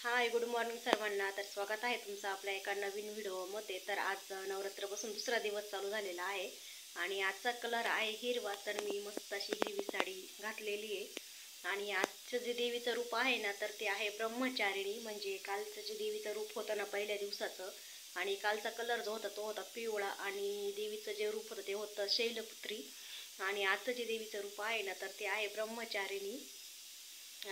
हाय, good morning सर्वांना. तर स्वागत आहे तुमचं आपल्या एका नवीन व्हिडिओमध्ये. तर आज नवरात्रपासून दुसरा दिवस चालू झालेला आहे आणि आजचा कलर आहे हिरवा. तर मी मस्त अशी हिरवी साडी घातलेली आहे आणि आजचं जे देवीचं रूप आहे ना, तर ते आहे ब्रह्मचारिणी. म्हणजे कालचं जे देवीचं रूप होतं ना पहिल्या दिवसाचं, आणि कालचा कलर जो होता तो होता पिवळा, आणि देवीचं जे रूप होतं ते होतं शैलपुत्री. आणि आजचं जे देवीचं रूप आहे ना, तर ते आहे ब्रह्मचारिणी.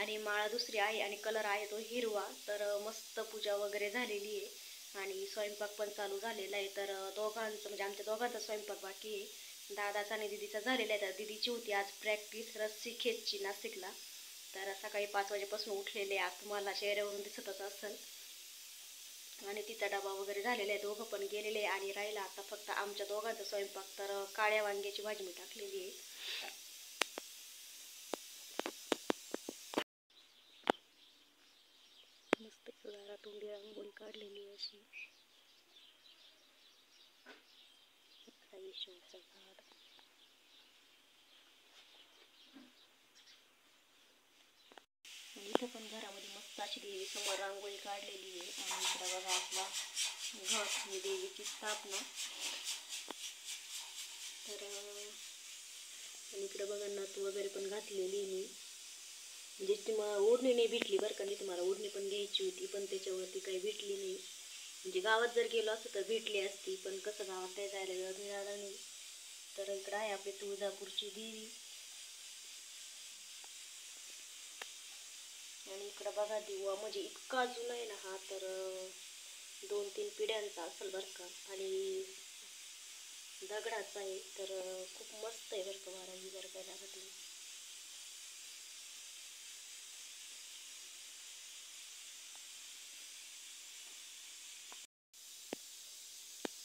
आणि माळा दुसरी आहे आणि कलर आहे तो हिरवा. तर मस्त पूजा वगैरे झालेली आहे आणि स्वयंपाक पण चालू झालेला आहे. तर दोघांचं म्हणजे आमच्या दोघांचा स्वयंपाक बाकी आहे. दादाचा आणि दिदीचा झालेला आहे. तर दिदीची होती आज प्रॅक्टिस रस्सी खेचची नाशिकला. तर सकाळी 5 वाजेपासून उठलेले आज तुम्हाला चेहऱ्यावरून दिसतच असेल. आणि तिचा डबा वगैरे झालेला आहे, दोघं पण गेलेले आहे. आणि राहिला आता फक्त आमच्या दोघांचा स्वयंपाक. तर काळ्या वांग्याची भाजी मी टाकलेली आहे. मस्त जरा तोंडी रांगोळी काढलेली अशी. आयुष्याचं झाड. आणि इथं पण घरामध्ये मस्त अशी देवी समोर रांगोळी काढलेली आहे. आणि इकडं बघा आपला घट ही देवीची स्थापना. तर आणि इकडं बघा नथ वगैरे पण घातलेली मी. म्हणजे तुम्हाला ओढणी नाही भेटली बरं का. नाही तुम्हाला ओढणी पण घ्यायची होती पण त्याच्यावरती काही भेटली नाही. म्हणजे गावात जर गेलो असतं तर भेटली असती, पण कसं गावात काही जायला वेळ मिळाला नाही. तर इकडं आहे आपली तुळजापूरची देवी. आणि इकडं बघा दिवा म्हणजे इतका जुना आहे ना हा. तर 2-3 पिढ्यांचा असेल बरं का. आणि दगडाचा आहे. तर खूप मस्त आहे बरं का. वाराही जर काय लागत नाही.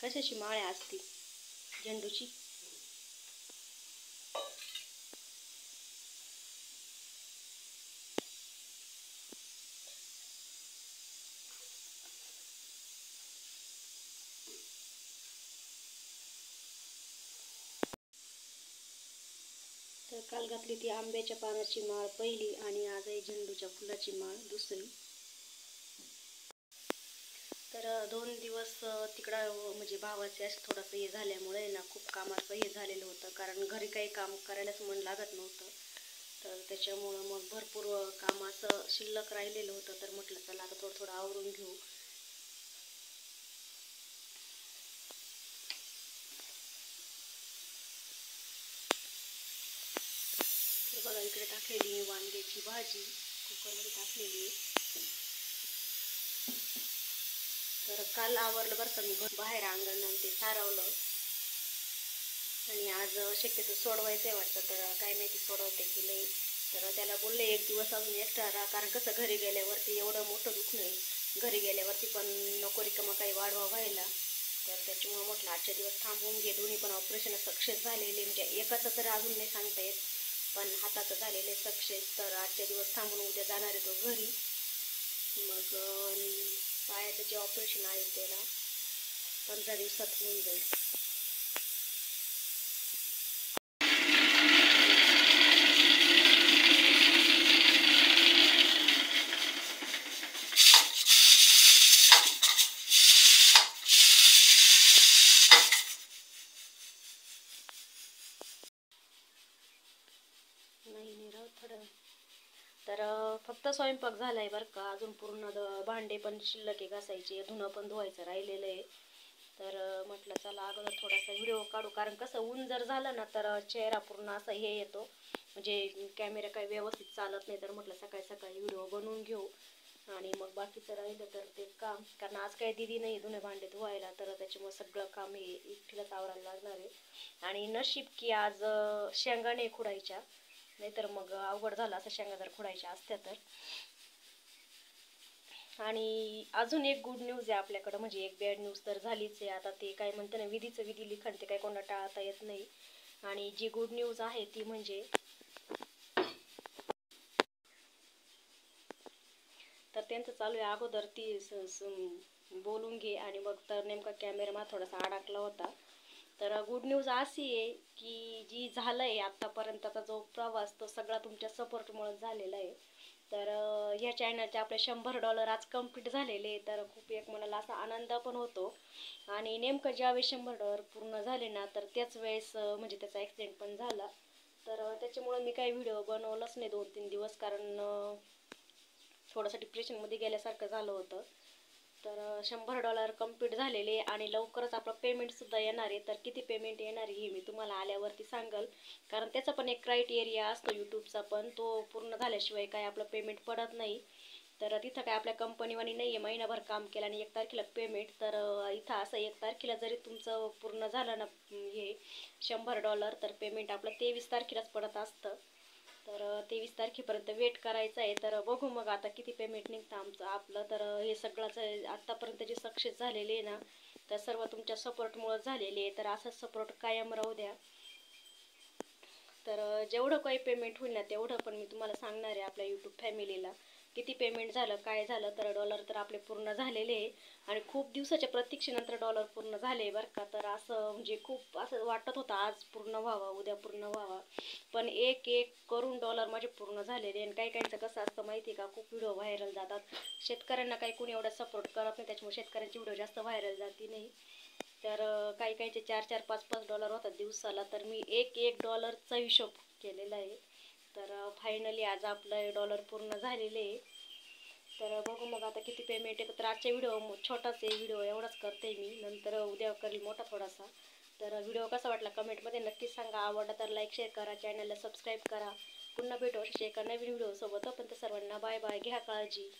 कशाची माळ असती? झेंडूची. तर काल घातली ती आंब्याच्या पानाची माळ पहिली आणि आज आहे झेंडूच्या फुलाची माळ दुसरी. तर 2 दिवस तिकडं म्हणजे भावाचे असं थोडंसं हे झाल्यामुळे ना खूप कामाचं हे झालेलं होतं. कारण घरी काही काम करायलाच मन लागत नव्हतं. तर त्याच्यामुळं मग भरपूर काम असं शिल्लक राहिलेलं होतं. तर म्हटलं चला आता थोडं थोडं आवरून घेऊ. तर बघा इकडे टाकलेली वांग्याची भाजी कुकरमध्ये टाकलेली. तर काल आवरलं बरं का. मी बाहेर अंगण ते सारवलं आणि आज शक्यतो सोडवायचं आहे वाटतं. तर काय माहिती सोडवते की नाही. तर त्याला बोलले 1 दिवस अजून एक्स्ट्रा राहा, कारण कसं घरी गेल्यावरती एवढं मोठं दुखणं आहे. घरी गेल्यावरती पण नको रिकामं काही वाढवा व्हायला. तर त्याच्यामुळे म्हटलं आजच्या दिवस थांबवून घे. दोन्ही पण ऑपरेशन सक्सेस झालेले, म्हणजे एकाचं तर अजून नाही सांगता येत, पण हाताचं झालेले सक्सेस. तर आजच्या दिवस थांबून उद्या जाणार आहे तो घरी. मग पायाचं जे ऑपरेशन आहे त्याला 15 दिवसात होऊन जाईल. नाही राहू थोडं. तर फक्त स्वयंपाक झाला आहे बरं का. अजून पूर्ण भांडे पण शिल्लक आहे घासायचे, धुणं पण धुवायचं राहिलेलं आहे. तर म्हटलं चला अगोदर थोडासा व्हिडिओ काढू, कारण कसं ऊन जर झालं ना तर चेहरा पूर्ण असा हे येतो, म्हणजे कॅमेरा काही व्यवस्थित चालत नाही. तर म्हटलं सकाळी सकाळी व्हिडिओ बनवून घेऊ आणि मग बाकीचं राहिलं तर ते काम, कारण आज काही दिदी नाही धुणे भांडे धुवायला. तर त्याच्यामुळे सगळं काम हे एकटीलाच आवरायला लागणार आहे. आणि नशीब की आज शेंगाणे खुडायच्या, नाहीतर मग अवघड झालं असं. शेंगा जर खुडायच्या असत्या तर. आणि अजून एक गुड न्यूज आहे आपल्याकडं, म्हणजे एक बॅड न्यूज तर झालीच आहे. आता ते काय म्हणते ना, विधीचं विधी लिखाण, ते काही कोणाला टाळता येत नाही. आणि जी गुड न्यूज आहे ती म्हणजे तर त्यांचं चालू आहे. अगोदर ती बोलून घे आणि मग तर नेमका कॅमेरा मा थोडासा अडकला होता. तर गुड न्यूज अशी आहे की जी झालं आहे आत्तापर्यंतचा जो प्रवास तो सगळा तुमच्या सपोर्टमुळे झालेला आहे. तर ह्या चॅनलचे आपले $100 आज कंप्लीट झालेले, तर खूप एक मनाला असा आनंद पण होतो. आणि नेमकं ज्यावेळेस $100 पूर्ण झाले ना, तर त्याच वेळेस म्हणजे त्याचा ॲक्सिडेंट पण झाला. तर त्याच्यामुळं मी काही व्हिडिओ बनवलाच नाही 2-3 दिवस, कारण थोडंसं डिप्रेशनमध्ये गेल्यासारखं झालं होतं. तर $100 कंप्लीट झालेले आणि लवकरच आपलं पेमेंटसुद्धा येणार आहे. तर किती पेमेंट येणार आहे हे मी तुम्हाला आल्यावरती सांगेल, कारण त्याचा पण एक क्रायटेरिया असतो यूट्यूबचा पण, तो पूर्ण झाल्याशिवाय काय आपलं पेमेंट पडत नाही. तर तिथं काय आपल्या कंपनीवानी नाही आहे महिनाभर काम केलं आणि 1 तारखेला पेमेंट. तर इथं असं 1 तारखेला जरी तुमचं पूर्ण झालं ना हे $100, तर पेमेंट आपलं 23 तारखेलाच पडत असतं. तर 23 तारखेपर्यंत वेट करायचं आहे. तर बघू मग आता किती पेमेंट निघतं आमचं आपलं. तर हे सगळंच आत्तापर्यंत जे सक्सेस झालेले आहे ना, तर सर्व तुमच्या सपोर्टमुळं झालेले आहे. तर असंच सपोर्ट कायम राहू द्या. तर जेवढं काही पेमेंट होईल ना तेवढं पण मी तुम्हाला सांगणार आहे आपल्या यूट्यूब फॅमिलीला किती पेमेंट झालं काय झालं. तर डॉलर तर आपले पूर्ण झालेले आहे आणि खूप दिवसाच्या प्रतीक्षेनंतर डॉलर पूर्ण झाले बरं का. तर असं म्हणजे खूप असं वाटत होतं आज पूर्ण व्हावा उद्या पूर्ण व्हावा, पण एक एक करून डॉलर माझे पूर्ण झालेले. आणि काही काहींचं कसं असतं माहिती आहे का, खूप व्हिडिओ व्हायरल जातात. शेतकऱ्यांना काही कोणी एवढा सपोर्ट करत नाही, त्याच्यामुळे शेतकऱ्यांची व्हिडिओ जास्त व्हायरल जाती नाही. तर काही काहीचे 4-4, 5-5 डॉलर होतात दिवसाला. तर मी एक एक डॉलरचा हिशोब केलेला आहे. तर फायनली आज आपलं डॉलर पूर्ण झालेले आहे. तर बघू मग आता किती पेमेंट येतं. तर आजचा व्हिडिओ छोटाच आहे, व्हिडिओ एवढाच करते मी, नंतर उद्या करेल मोठा थोडासा. तर व्हिडिओ कसा वाटला कमेंटमध्ये नक्कीच सांगा. आवडला तर लाईक शेअर करा, चॅनलला सबस्क्राईब करा. पुन्हा भेटू अशाच एका नवीन व्हिडिओसोबत. पण सर्वांना बाय बाय, घ्या काळजी.